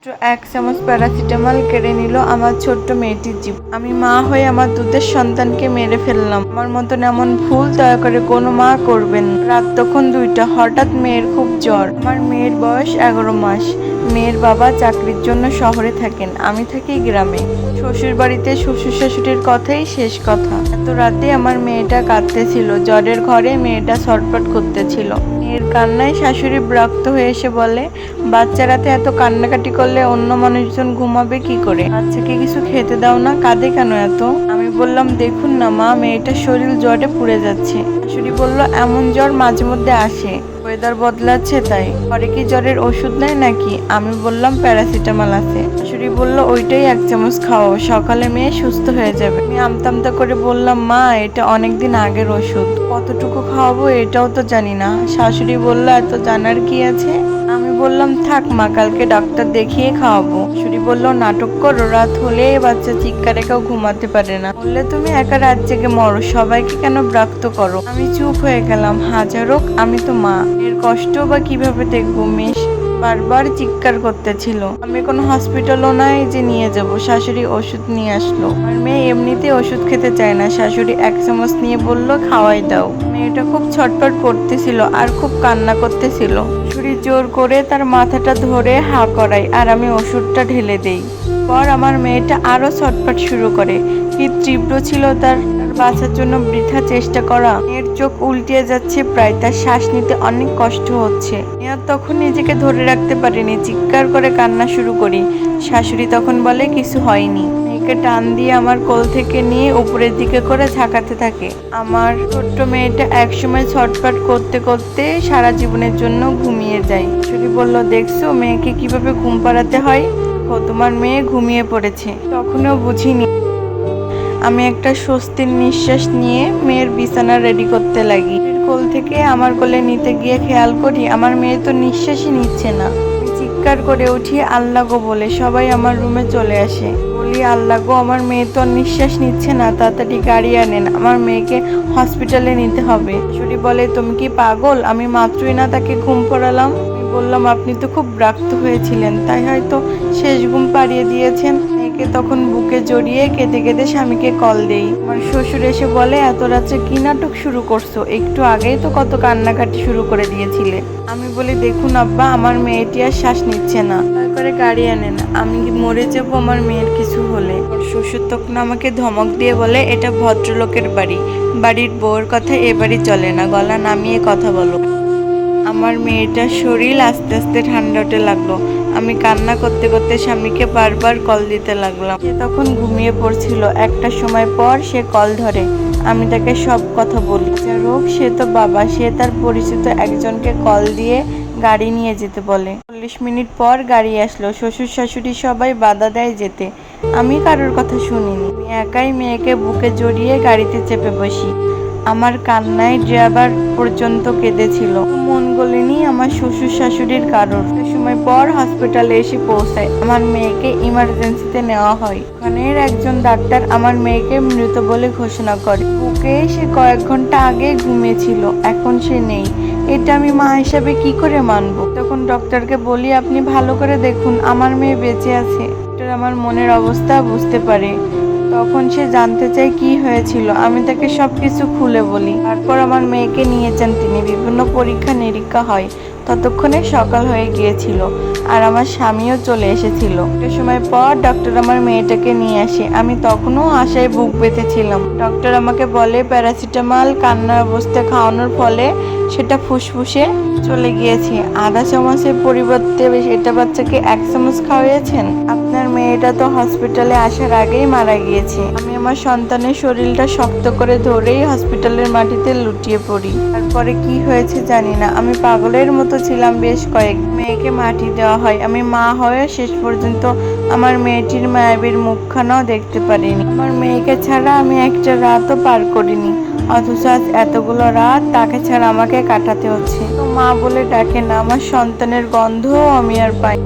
এক চামচ প্যারাসিটামল কেড়ে নিল আমার ছোট্ট মেয়েটির জীবন। আমি মা হয়ে আমার দুধের সন্তানকে মেরে ফেললাম। আমার মতন এমন ভুল দয়া করে কোনো মা করবেন। রাত তখন 2টা। হঠাৎ মেয়ের খুব জ্বর। আমার মেয়ের বয়স 11 মাস। মেয়ের বাবা চাকরির জন্য শহরে থাকেন, আমি থাকি গ্রামে। শ্বশুর বাড়িতে শ্বশুর শাশুড়ির কথাই শেষ কথা। এত রাতে আমার মেয়েটা কাঁদতেছিল। জ্বরের ঘরে মেয়েটা ছটফট করতেছিল। মেয়ের কান্নায় শাশুড়ি বিরক্ত হয়ে এসে বলে, বাচ্চা রাতে এত কান্নাকাটি করলে অন্য মানুষজন ঘুমাবে কি করে? বাচ্চাকে কিছু খেতে দাও না, কাঁদে কেন এত? আমি বললাম, দেখুন না মা, মেয়েটার শরীর জ্বরে পুড়ে যাচ্ছে। শাশুড়ি বলল, এমন জ্বর মাঝে মধ্যে আসে, ওয়েদার বদলাচ্ছে তাই। পরে কি জ্বরের ওষুধ নেই নাকি? আমি বললাম, প্যারাসিটামল আছে। শাশুড়ি বলল, ওইটাই 1 চামচ খাও, সকালে মেয়ে সুস্থ হয়ে যাবে। আমি আমতা করে বললাম, মা এটা অনেকদিন আগের ওষুধ, কতটুকু খাওয়াবো এটাও তো জানি না। শাশুড়ি বলল, এত জানার কি আছে? আমি বললাম, থাক মা, কালকে ডাক্তার দেখিয়ে খাওয়াবো। শাশুড়ি বলল, নাটক করো, রাত হলে বাচ্চা চিৎকারে কেউ ঘুমাতে পারে না, বললে তুমি একা রাত জেগে মরো, সবাইকে কেন বিরক্ত করো? আমি চুপ হয়ে গেলাম। হাজার হোক আমি তো মা, এর কষ্ট বা কিভাবে দেখবো? মেয়ে বারবার চিৎকার করতেছিল। আমি কোনো হসপিটালও নাই যে নিয়ে যাব। শাশুড়ি ওষুধ নিয়ে আসলো। আর মেয়ে এমনিতে ওষুধ খেতে চায় না। শাশুড়ি 1 চামচ নিয়ে বলল, খাওয়াই দাও। মেয়েটা খুব ছটফট করতেছিল আর খুব কান্না করতেছিল। শাশুড়ি জোর করে তার মাথাটা ধরে হা করায় আর আমি ওষুধটা ঢেলে দেই। পর আমার মেয়েটা আরো ছটফট শুরু করে। কি তীব্র ছিল তার বাঁচার জন্য বৃথা চেষ্টা করা। মেয়ের চোখ উল্টিয়ে যাচ্ছে প্রায়, তার শ্বাস নিতে অনেক কষ্ট হচ্ছে। মেয়ে তখন নিজেকে ধরে রাখতে পারেনি, চিৎকার করে কান্না শুরু করি। শাশুড়ি তখন বলে, কিছু হয়নি। মেয়েকে টান দিয়ে আমার কোল থেকে নিয়ে উপরের দিকে করে ঝাঁকাতে থাকে। আমার ছোট্ট মেয়েটা একসময় ছটফট করতে করতে সারা জীবনের জন্য ঘুমিয়ে যায়। শাশুড়ি বলল, দেখছো মেয়েকে কিভাবে ঘুম পাড়াতে হয়? তোমার মেয়ে ঘুমিয়ে পড়েছে। তখনও বুঝিনি। আমি একটা স্বস্তির নিঃশ্বাস নিয়ে মেয়ের বিছানা রেডি করতে লাগি। কোল থেকে আমার কোলে নিতে গিয়ে খেয়াল করি আমার মেয়ে তো নিঃশ্বাসই নিচ্ছে না। আমি চিৎকার করে উঠি, আল্লাহ গো বলে। সবাই আমার রুমে চলে আসে। বলি, আল্লাহ গো, আমার মেয়ে তো নিঃশ্বাস নিচ্ছে না, তাড়াতাড়ি গাড়ি আনেন, আমার মেয়েকে হসপিটালে নিতে হবে। শাশুড়ি বলে, তুমি কি পাগল? আমি মাত্রই না তাকে ঘুম পড়ালাম। আমি বললাম, আপনি তো খুব বিরক্ত হয়েছিলেন, তাই হয়তো শেষ ঘুম পাড়িয়ে দিয়েছেন। মেয়েকে তখন বুকে জড়িয়ে কেঁদে কেঁদে স্বামীকে কল দেই। আমার শ্বশুর এসে বলে, এত রাত্রে কি নাটক শুরু করছো? একটু আগেই তো কত কান্নাকাটি শুরু করে দিয়েছিলে। আমি বলি, দেখুন আব্বা, আমার মেয়েটি আর শ্বাস নিচ্ছে না, দয়া করে গাড়ি আনেন, আমি মরে যাবো আমার মেয়ের কিছু হলে। শ্বশুর তখন আমাকে ধমক দিয়ে বলে, এটা ভদ্রলোকের বাড়ি, বাড়ির বউয়ের কথা এ বাড়ি চলে না, গলা নামিয়ে কথা বলো। আমার মেয়েটার শরীর আস্তে আস্তে ঠান্ডা হতে লাগলো। আমি কান্না করতে করতে স্বামীকে বারবার কল দিতে লাগলাম। সে তখন ঘুমিয়ে পড়ছিল। একটা সময় পর সে কল ধরে। আমি তাকে সব কথা বলি। যার হোক, সে তো বাবা, সে তার পরিচিত একজনকে কল দিয়ে গাড়ি নিয়ে যেতে বলে। 40 মিনিট পর গাড়ি আসলো। শ্বশুর শাশুড়ি সবাই বাধা দেয় যেতে। আমি কারোর কথা শুনিনি। আমি একাই মেয়েকে বুকে জড়িয়ে গাড়িতে চেপে বসি। আমার কান্নায় ড্রাইভার পর্যন্ত কেঁদেছিল। মন গলেনি আমার শ্বশুর শাশুড়ির কারোর। সময় পর হসপিটালে এসে পৌঁছায়। আমার মেয়েকে ইমার্জেন্সিতে নেওয়া হয়। ওখানের একজন ডাক্তার আমার মেয়েকে মৃত বলে ঘোষণা করে। বুকে সে কয়েক ঘন্টা আগে ঘুমিয়েছিল, এখন সে নেই। এটা আমি মা হিসাবে কি করে মানবো? তখন ডক্টরকে বলি, আপনি ভালো করে দেখুন, আমার মেয়ে বেঁচে আছে। ডক্টর আমার মনের অবস্থা বুঝতে পারে। তখন সে জানতে চায় কি হয়েছিল। আমি তাকে সবকিছু খুলে বলি। তারপর আমার মেয়েকে নিয়ে যান তিনি। বিভিন্ন পরীক্ষা নিরীক্ষা হয়। ততক্ষণে সকাল হয়ে গিয়েছিল আর আমার স্বামীও চলে এসেছিল। একটা সময় পর ডক্টর আমার মেয়েটাকে নিয়ে আসে। আমি তখনও আশায় বুক বেঁধেছিলাম। ডক্টর আমাকে বলে, প্যারাসিটামল কান্নার অবস্থায় খাওয়ানোর ফলে সেটা ফুসফুসে চলে গিয়েছে। আধা চামচের পরিবর্তে এটা বাচ্চাকে 1 চামচ খাওয়িয়েছেন। আপনার মেয়েটা তো হসপিটালে আসার আগেই মারা গিয়েছে। আমি আমার সন্তানের শরীরটা শক্ত করে ধরেই হসপিটালের মাটিতে লুটিয়ে পড়ি। তারপরে কি হয়েছে জানি না, আমি পাগলের মতো ছিলাম বেশ কয়েক। মেয়েকে মাটি দেওয়া হয়। আমি মা হয়ে শেষ পর্যন্ত আমার মেয়েটির মায়াবীর মুখখানাও দেখতে পারিনি। আমার মেয়েকে ছাড়া আমি একটা রাতও পার করিনি, অথচ আজ এতগুলো রাত তাকে ছাড়া আমাকে কাটাতে হচ্ছে। তো মা বলে ডাকে না, আমার সন্তানের গন্ধও আমি আর পাই।